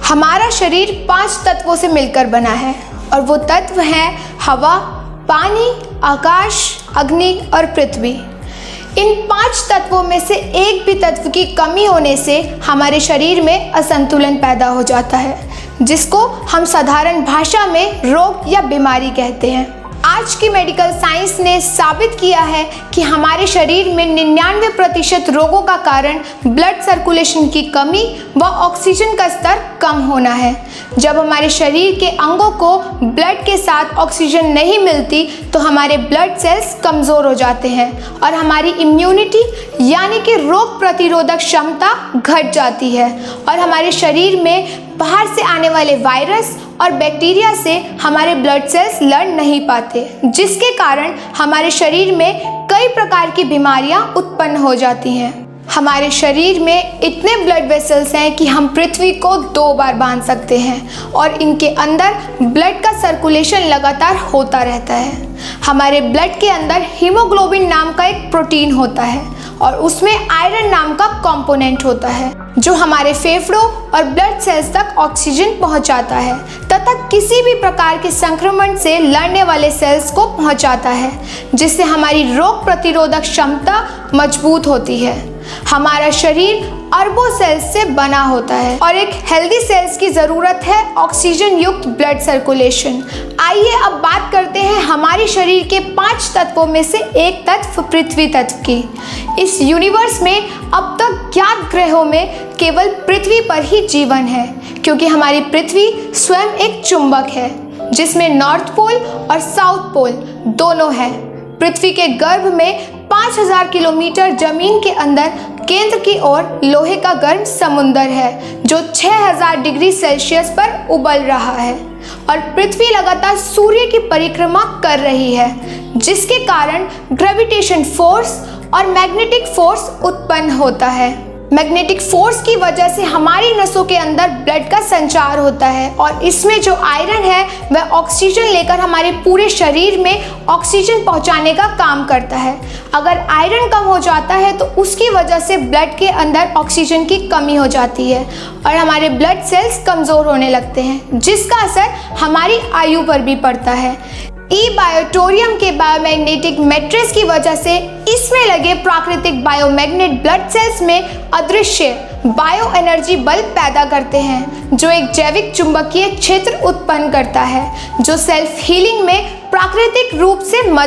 हमारा शरीर 5 तत्वों से मिलकर बना है और वो तत्व हैं हवा, पानी, आकाश, अग्नि और पृथ्वी। इन 5 तत्वों में से एक भी तत्व की कमी होने से हमारे शरीर में असंतुलन पैदा हो जाता है, जिसको हम साधारण भाषा में रोग या बीमारी कहते हैं। आज की मेडिकल साइंस ने साबित किया है कि हमारे शरीर में 99% रोगों का कारण ब्लड सर्कुलेशन की कमी व ऑक्सीजन का स्तर कम होना है। जब हमारे शरीर के अंगों को ब्लड के साथ ऑक्सीजन नहीं मिलती तो हमारे ब्लड सेल्स कमज़ोर हो जाते हैं और हमारी इम्यूनिटी यानी कि रोग प्रतिरोधक क्षमता घट जाती है और हमारे शरीर में बाहर से आने वाले वायरस और बैक्टीरिया से हमारे ब्लड सेल्स लड़ नहीं पाते, जिसके कारण हमारे शरीर में कई प्रकार की बीमारियां उत्पन्न हो जाती हैं। हमारे शरीर में इतने ब्लड वेसल्स हैं कि हम पृथ्वी को 2 बार बांध सकते हैं और इनके अंदर ब्लड का सर्कुलेशन लगातार होता रहता है। हमारे ब्लड के अंदर हीमोग्लोबिन नाम का एक प्रोटीन होता है और उसमें आयरन नाम का कंपोनेंट होता है जो हमारे फेफड़ों और ब्लड सेल्स तक ऑक्सीजन पहुंचाता है तथा किसी भी प्रकार के संक्रमण से लड़ने वाले सेल्स को पहुंचाता है, जिससे हमारी रोग प्रतिरोधक क्षमता मजबूत होती है। हमारा शरीर अरबों सेल्स से बना होता है और एक हेल्दी सेल्स की ज़रूरत है ऑक्सीजन युक्त ब्लड सर्कुलेशन। आइए अब बात करते हैं हमारे शरीर के 5 तत्वों में से एक तत्व पृथ्वी तत्व की। इस यूनिवर्स में अब तक ज्ञात ग्रहों में केवल पृथ्वी पर ही जीवन है, क्योंकि हमारी पृथ्वी स्वयं एक चुंबक है जिसमें नॉर्थ पोल और साउथ पोल दोनों हैं। पृथ्वी के गर्भ में 5000 किलोमीटर जमीन के अंदर केंद्र की ओर लोहे का गर्म समुंदर है जो 6000 डिग्री सेल्सियस पर उबल रहा है और पृथ्वी लगातार सूर्य की परिक्रमा कर रही है, जिसके कारण ग्रेविटेशन फोर्स और मैग्नेटिक फोर्स उत्पन्न होता है। मैग्नेटिक फोर्स की वजह से हमारी नसों के अंदर ब्लड का संचार होता है और इसमें जो आयरन है वह ऑक्सीजन लेकर हमारे पूरे शरीर में ऑक्सीजन पहुंचाने का काम करता है। अगर आयरन कम हो जाता है तो उसकी वजह से ब्लड के अंदर ऑक्सीजन की कमी हो जाती है और हमारे ब्लड सेल्स कमज़ोर होने लगते हैं, जिसका असर हमारी आयु पर भी पड़ता है। बायोटोरियम के बायोमैग्नेटिक मैट्रिक्स की वजह से इसमें लगे प्राकृतिक बायोमैग्नेट ब्लड सेल्स में अदृश्य बायो एनर्जी बल्ब पैदा करते हैं जो एक जैविक चुंबकीय क्षेत्र उत्पन्न करता है जो सेल्फ हीलिंग में प्राकृतिक रूप से मदद